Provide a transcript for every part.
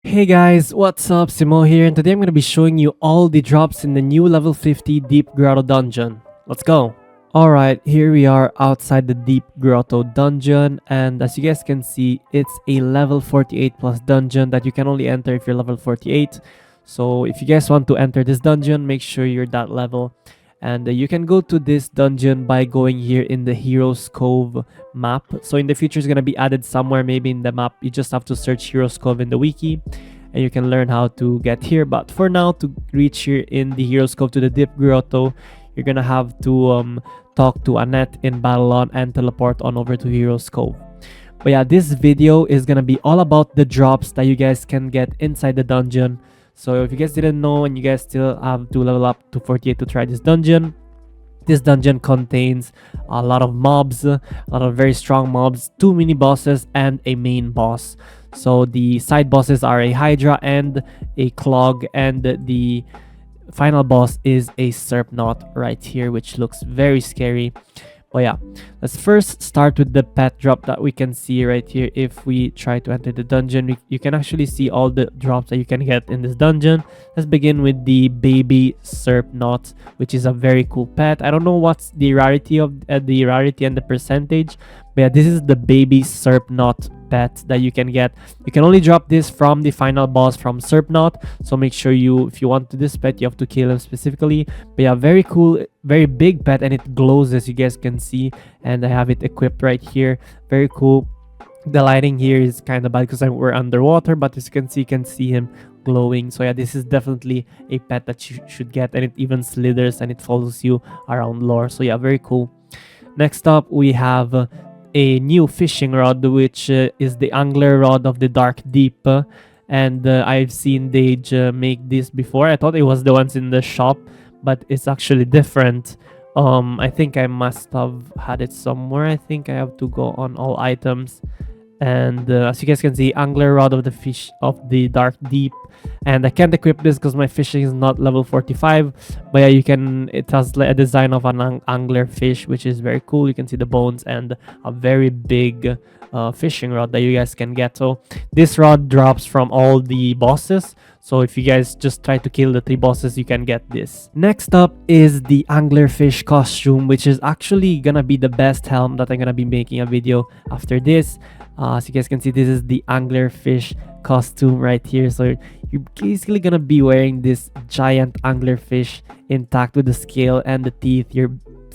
Hey guys, what's up? Simo here, and today I'm going to be showing you all the drops in the new level 50 Deep Grotto dungeon. Let's go! Alright, here we are outside the Deep Grotto dungeon, and as you guys can see, it's a level 48 plus dungeon that you can only enter if you're level 48. So if you guys want to enter this dungeon, make sure you're that level. And you can go to this dungeon by going here in the Heroes Cove map. So in the future, it's going to be added somewhere, maybe in the map. You just have to search Heroes Cove in the wiki and you can learn how to get here. But for now, to reach here in the Heroes Cove to the Deep Grotto, you're going to have to talk to Annette in Babylon and teleport on over to Heroes Cove. But yeah, this video is going to be all about the drops that you guys can get inside the dungeon. So if you guys didn't know and you guys still have to level up to 48 to try this dungeon contains a lot of mobs, a lot of very strong mobs, 2 mini bosses and a main boss. So the side bosses are a Hydra and a Clog, and the final boss is a Sernot right here, which looks very scary. But yeah, let's first start with the pet drop that we can see right here. If we try to enter the dungeon, you can actually see all the drops that you can get in this dungeon. Let's begin with the baby Sernot, which is a very cool pet. I don't know what's the rarity of the rarity and the percentage, but yeah, this is the baby Sernot pet that you can get. You can only drop this from the final boss from Sernot, so make sure if you want to this pet, you have to kill him specifically. But yeah, very cool, very big pet, and it glows as you guys can see, and I have it equipped right here. Very cool. The lighting here is kind of bad because we're underwater, but as you can see him glowing. So yeah, this is definitely a pet that you should get, and it even slithers and it follows you around lore. So yeah, very cool. Next up, we have a new fishing rod, which is the angler rod of the dark deep, and I've seen Dage make this before. I thought it was the ones in the shop, but it's actually different. I think I must have had it somewhere. I think I have to go on all items, and as you guys can see, angler rod of the fish of the dark deep. And I can't equip this because my fishing is not level 45, but yeah, it has a design of an angler fish, which is very cool. You can see the bones and a very big fishing rod that you guys can get. So this rod drops from all the bosses, so if you guys just try to kill the 3 bosses, you can get this. Next up is the anglerfish costume, which is actually gonna be the best helm that I'm gonna be making a video after this. As you guys can see, this is the anglerfish costume right here. So you're basically gonna be wearing this giant anglerfish intact with the scale and the teeth. Your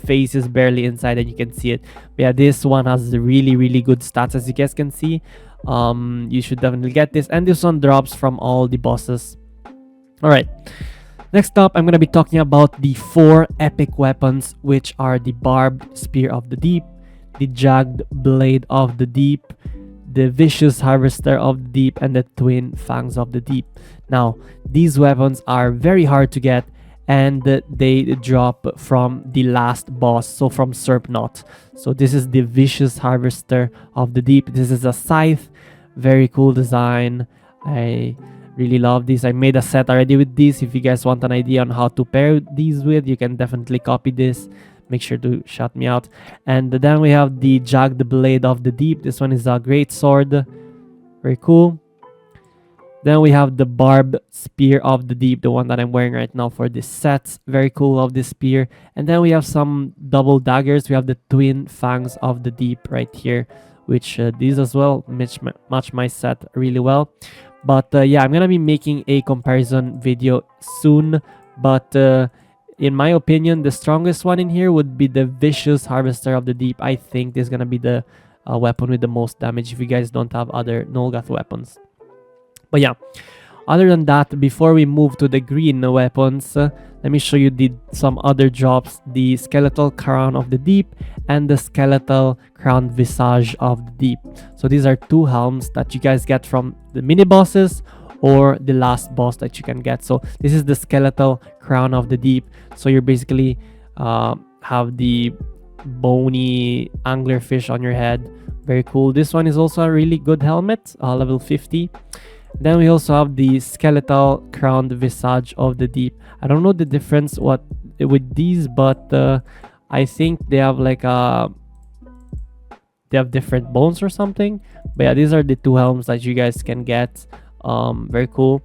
face is barely inside and you can see it. But yeah, this one has really good stats, as you guys can see. You should definitely get this, and this one drops from all the bosses. All right, next up, I'm gonna be talking about the 4 epic weapons, which are the barbed spear of the deep, the jagged blade of the deep, the vicious harvester of the deep, and the twin fangs of the deep. Now, these weapons are very hard to get, and they drop from the last boss, so from Sernot. So this is the vicious harvester of the deep. This is a scythe, very cool design. I really love this. I made a set already with this. If you guys want an idea on how to pair these with, you can definitely copy this. Make sure to shout me out. And then we have the jagged blade of the deep. This one is a great sword, very cool. Then we have the barbed spear of the deep, the one that I'm wearing right now for this set. Very cool of this spear. And then we have some double daggers. We have the twin fangs of the deep right here, which these as well match my set really well. But yeah, I'm gonna be making a comparison video soon. But in my opinion, the strongest one in here would be the vicious harvester of the deep. I think this is gonna be the weapon with the most damage if you guys don't have other Nulgath weapons. But yeah, other than that, before we move to the green weapons, let me show you some other drops: the skeletal crown of the deep and the skeletal crown visage of the deep. So these are 2 helms that you guys get from the mini bosses or the last boss that you can get. So this is the skeletal crown of the deep. So you're basically have the bony anglerfish on your head. Very cool. This one is also a really good helmet, level 50. Then we also have the skeletal crowned visage of the deep. I don't know the difference with these, but I think they have like they have different bones or something. But yeah, these are the 2 helms that you guys can get. Very cool.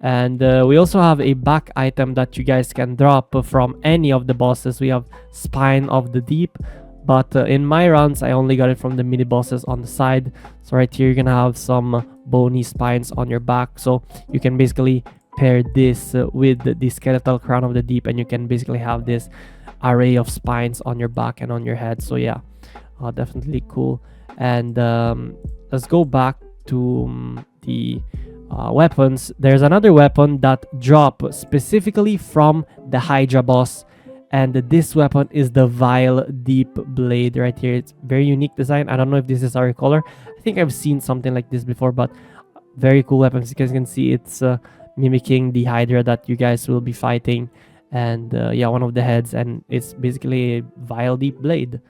And we also have a back item that you guys can drop from any of the bosses. We have Spine of the Deep, but in my runs I only got it from the mini bosses on the side. So right here you're gonna have some bony spines on your back, so you can basically pair this with the skeletal crown of the deep, and you can basically have this array of spines on your back and on your head. So yeah, definitely cool. And let's go back to the weapons. There's another weapon that drop specifically from the Hydra boss, and this weapon is the Vile Deep Blade right here. It's very unique design. I don't know if this is our color. I think I've seen something like this before, but very cool weapon. As you guys can see, it's mimicking the Hydra that you guys will be fighting, and yeah, one of the heads, and it's basically a Vile Deep Blade.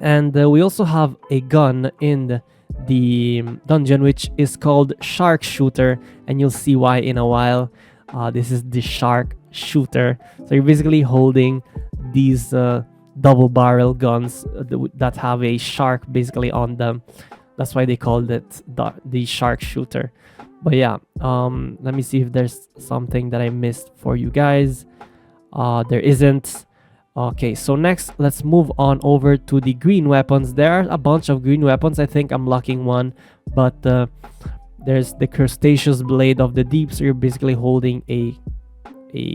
And we also have a gun in the dungeon, which is called Shark Shooter, and you'll see why in a while. This is the Shark Shooter. So you're basically holding these double barrel guns that have a shark basically on them. That's why they called it the Shark Shooter. But yeah, let me see if there's something that I missed for you guys. There isn't. Okay, so next, let's move on over to the green weapons. There are a bunch of green weapons. I think I'm lacking one, but there's the Crustaceous Blade of the Deep. So you're basically holding a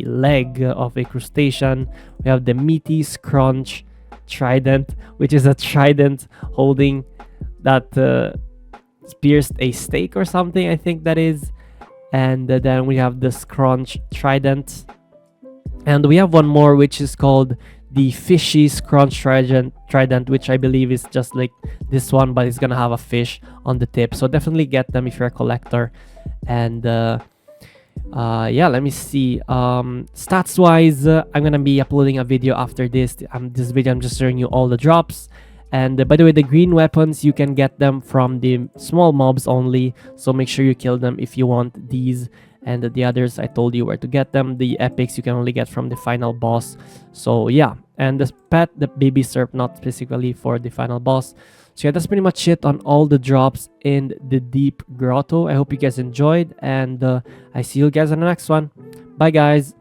leg of a crustacean. We have the Meaty Scrunch Trident, which is a trident holding that pierced a stake or something, I think that is. And then we have the Scrunch Trident. And we have one more, which is called the Fishy Scrunch Trident, which I believe is just like this one, but it's gonna have a fish on the tip. So definitely get them if you're a collector. And yeah, let me see. Stats wise, I'm gonna be uploading a video after this. This video I'm just showing you all the drops. And by the way, the green weapons, you can get them from the small mobs only, so make sure you kill them if you want these. And the others, I told you where to get them. The epics you can only get from the final boss. So yeah, and the pet, the baby serp, not specifically for the final boss. So yeah, that's pretty much it on all the drops in the Deep Grotto. I hope you guys enjoyed, and I see you guys on the next one. Bye guys.